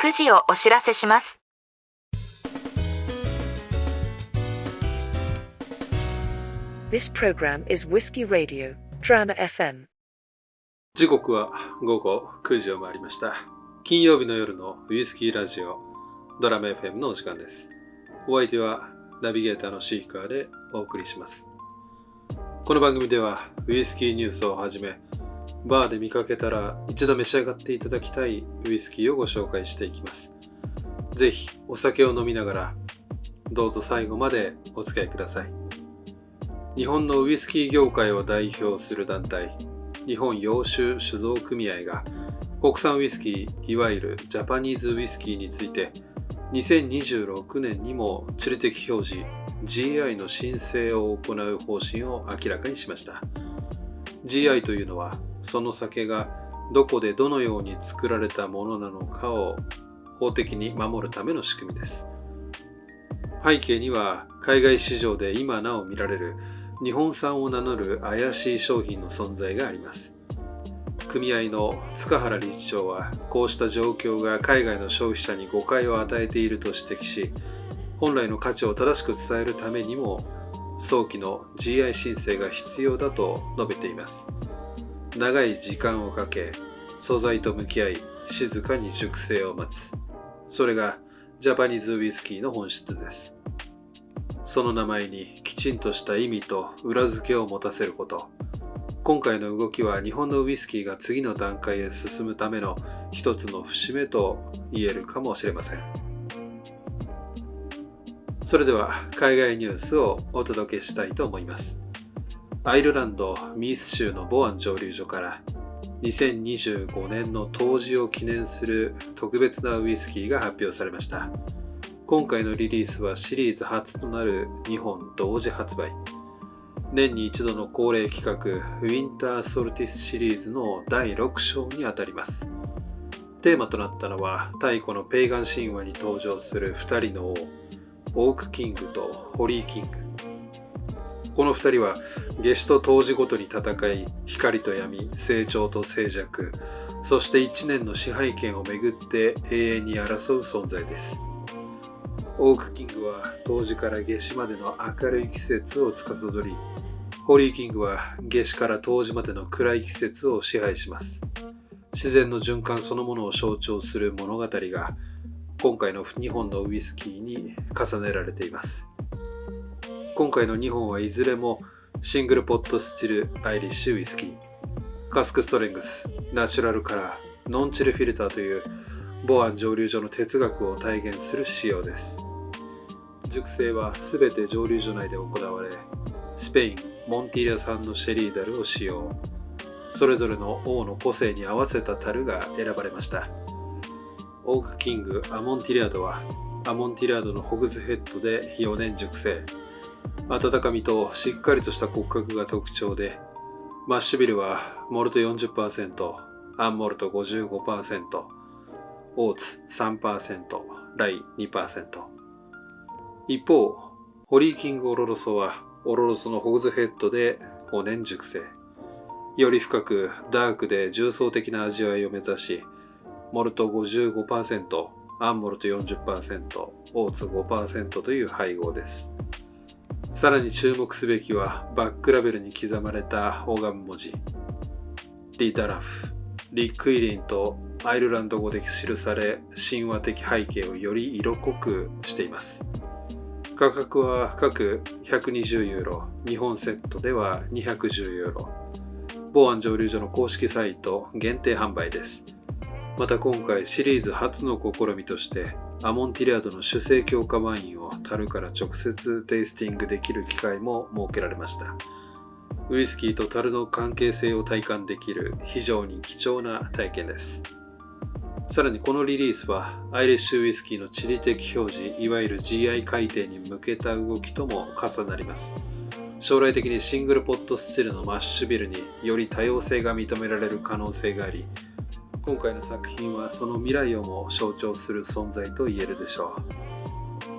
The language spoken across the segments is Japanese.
9時をお知らせします。This program is Whiskey Radio, Drama FM. 時刻は午後9時を回りました。金曜日の夜のウイスキーラジオ、ドラマ FM のお時間です。お相手はナビゲーターのシーカーでお送りします。この番組ではウイスキーニュースをはじめ、バーで見かけたら一度召し上がっていただきたいウイスキーをご紹介していきます。ぜひお酒を飲みながらどうぞ最後までお付き合いください。日本のウイスキー業界を代表する団体、日本洋酒酒造組合が国産ウイスキー、いわゆるジャパニーズウイスキーについて2026年にも地理的表示 GI の申請を行う方針を明らかにしました。 GI というのはその酒がどこでどのように作られたものなのかを法的に守るための仕組みです。背景には海外市場で今なお見られる日本産を名乗る怪しい商品の存在があります。組合の塚原理事長はこうした状況が海外の消費者に誤解を与えていると指摘し、本来の価値を正しく伝えるためにも早期の GI 申請が必要だと述べています。長い時間をかけ、素材と向き合い、静かに熟成を待つ。それがジャパニーズウイスキーの本質です。その名前にきちんとした意味と裏付けを持たせること。今回の動きは日本のウイスキーが次の段階へ進むための一つの節目と言えるかもしれません。それでは海外ニュースをお届けしたいと思います。アイルランド・ミース州のボアン蒸留所から2025年の冬至を記念する特別なウイスキーが発表されました。今回のリリースはシリーズ初となる2本同時発売。年に一度の恒例企画ウィンターソルティスシリーズの第6章にあたります。テーマとなったのは太古のペイガン神話に登場する2人の王、オークキングとホリーキング。この2人は夏至と冬至ごとに戦い、光と闇、成長と静寂、そして1年の支配権をめぐって永遠に争う存在です。オークキングは冬至から夏至までの明るい季節を司り、ホリーキングは夏至から冬至までの暗い季節を支配します。自然の循環そのものを象徴する物語が今回の2本のウイスキーに重ねられています。今回の2本はいずれもシングルポットスチルアイリッシュウイスキー、カスクストレングス、ナチュラルカラー、ノンチルフィルターというボアン蒸留所の哲学を体現する仕様です。熟成はすべて蒸留所内で行われ、スペイン・モンティリア産のシェリーダルを使用。それぞれの王の個性に合わせた樽が選ばれました。オークキング・アモンティリアドはアモンティリアドのホグズヘッドで4年熟成。温かみとしっかりとした骨格が特徴で、マッシュビルはモルト 40%、アンモルト 55%、オーツ 3%、ライ 2%。一方、ホリーキングオロロソはオロロソのホグズヘッドで5年熟成。より深くダークで重層的な味わいを目指し、モルト 55%、アンモルト 40%、オーツ 5% という配合です。さらに注目すべきはバックラベルに刻まれた拝む文字。リ・ダラフ、リ・クイリンとアイルランド語で記され、神話的背景をより色濃くしています。価格は各120ユーロ、日本セットでは210ユーロ。ボアン蒸留所の公式サイト限定販売です。また今回シリーズ初の試みとしてアモンティリアドの酒精強化ワインを樽から直接テイスティングできる機会も設けられました。ウイスキーと樽の関係性を体感できる非常に貴重な体験です。さらにこのリリースはアイリッシュウイスキーの地理的表示、いわゆる GI 改定に向けた動きとも重なります。将来的にシングルポットスチルのマッシュビルにより多様性が認められる可能性があり、今回の作品はその未来をも象徴する存在と言えるでしょう。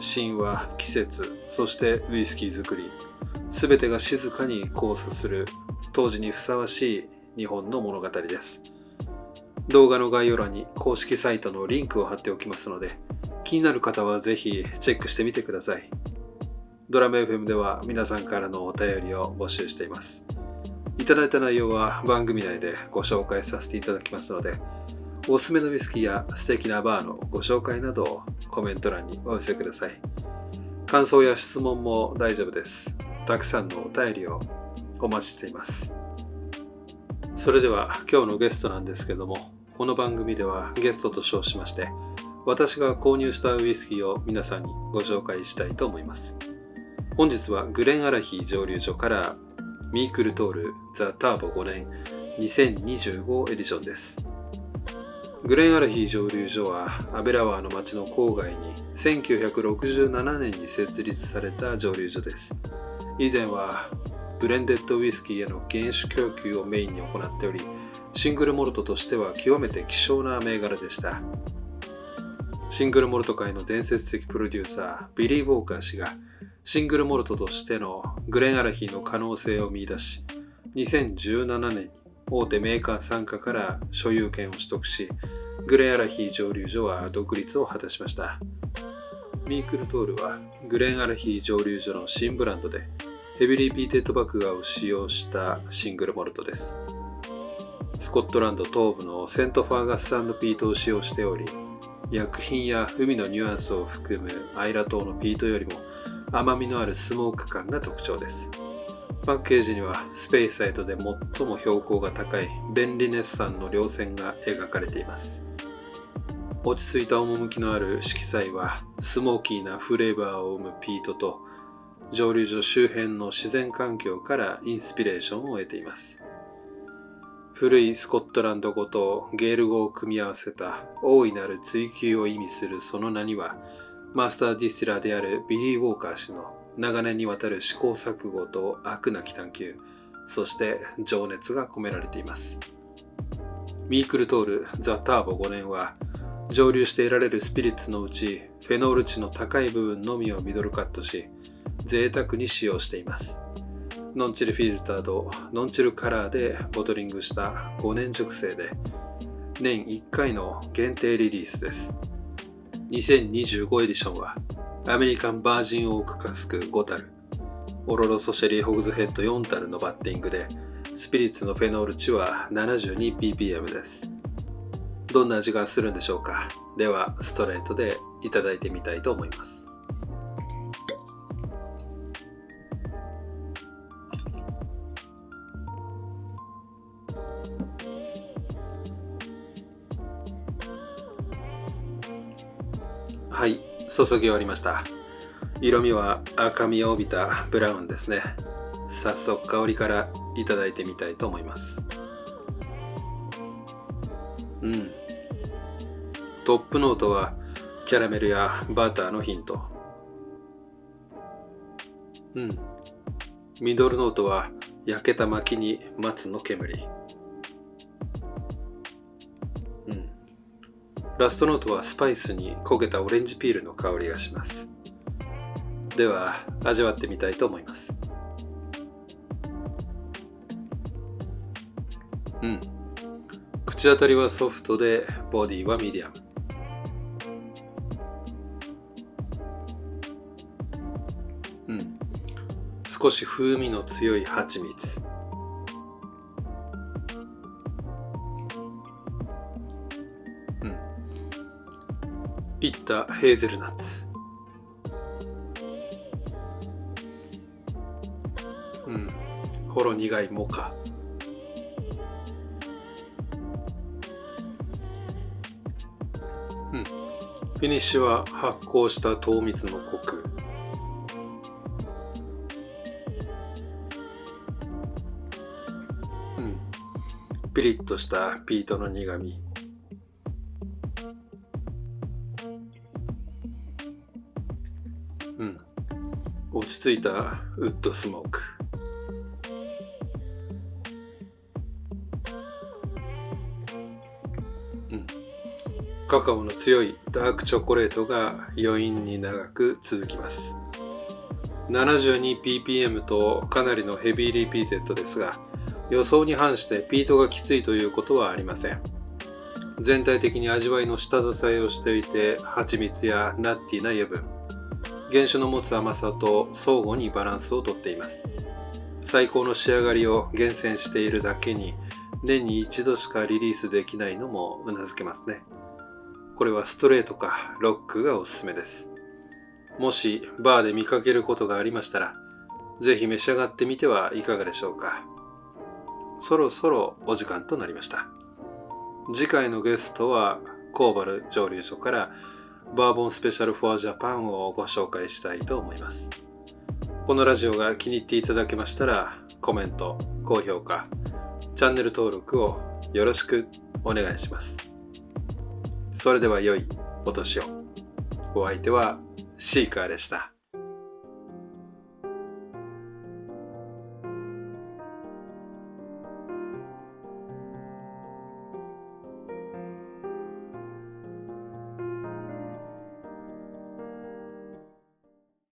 神話、季節、そしてウイスキー作り、すべてが静かに交差する当時にふさわしい日本の物語です。動画の概要欄に公式サイトのリンクを貼っておきますので、気になる方はぜひチェックしてみてください。ドラム FM では皆さんからのお便りを募集しています。いただいた内容は番組内でご紹介させていただきますので、おすすめのウイスキーや素敵なバーのご紹介などをコメント欄にお寄せください。感想や質問も大丈夫です。たくさんのお便りをお待ちしています。それでは今日のゲストなんですけども、この番組ではゲストと称しまして、私が購入したウイスキーを皆さんにご紹介したいと思います。本日はグレンアラヒー蒸留所からミークルトールザ・ターボ5年2025エディションです。グレンアラヒー蒸留所はアベラワーの町の郊外に1967年に設立された蒸留所です。以前はブレンデッドウイスキーへの原酒供給をメインに行っており、シングルモルトとしては極めて希少な銘柄でした。シングルモルト界の伝説的プロデューサービリー・ウォーカー氏がシングルモルトとしてのグレンアラヒーの可能性を見出し、2017年に大手メーカー傘下から所有権を取得し、グレンアラヒー蒸留所は独立を果たしました。ミークルトールはグレンアラヒー蒸留所の新ブランドで、ヘビリーピーテッド麦芽を使用したシングルモルトです。スコットランド東部のセントファーガス産のピートを使用しており、薬品や海のニュアンスを含むアイラ島のピートよりも甘みのあるスモーク感が特徴です。パッケージにはスペイサイトで最も標高が高いベンリネス山の稜線が描かれています。落ち着いた趣のある色彩はスモーキーなフレーバーを生むピートと蒸留所周辺の自然環境からインスピレーションを得ています。古いスコットランド語とゲール語を組み合わせた大いなる追求を意味するその名には、マスターディスティラーであるビリー・ウォーカー氏の長年にわたる試行錯誤と飽くなき探求、そして情熱が込められています。ミークルトールザ・ターボ5年は、蒸留して得られるスピリッツのうちフェノール値の高い部分のみをミドルカットし、贅沢に使用しています。ノンチルフィルターとノンチルカラーでボトリングした5年熟成で、年1回の限定リリースです。2025エディションはアメリカンバージンオークカスク5タル、オロロソシェリーホグズヘッド4タルのバッティングで、スピリッツのフェノール値は 72ppm です。どんな味がするんでしょうか。ではストレートでいただいてみたいと思います。はい、注ぎ終わりました。色味は赤みを帯びたブラウンですね。早速香りからいただいてみたいと思います。トップノートはキャラメルやバターのヒント。ミドルノートは焼けた薪に松の煙。ラストノートはスパイスに焦げたオレンジピールの香りがします。では味わってみたいと思います。口当たりはソフトでボディはミディアム。少し風味の強い蜂蜜。いったヘーゼルナッツ。ほろ苦いモカ。フィニッシュは発酵した糖蜜のコク。ピリッとしたピートの苦み。落ち着いたウッドスモーク。カカオの強いダークチョコレートが余韻に長く続きます。72ppm とかなりのヘビーリピーテッドですが、予想に反してピートがきついということはありません。全体的に味わいの下支えをしていて、蜂蜜やナッティな油分、原酒の持つ甘さと相互にバランスをとっています。最高の仕上がりを厳選しているだけに、年に一度しかリリースできないのもうなずけますね。これはストレートかロックがおすすめです。もしバーで見かけることがありましたら、ぜひ召し上がってみてはいかがでしょうか。そろそろお時間となりました。次回のゲストはコーバル蒸留所からバーボンスペシャルフォアジャパンをご紹介したいと思います。このラジオが気に入っていただけましたら、コメント、高評価、チャンネル登録をよろしくお願いします。それでは良いお年を。お相手はシーカーでした。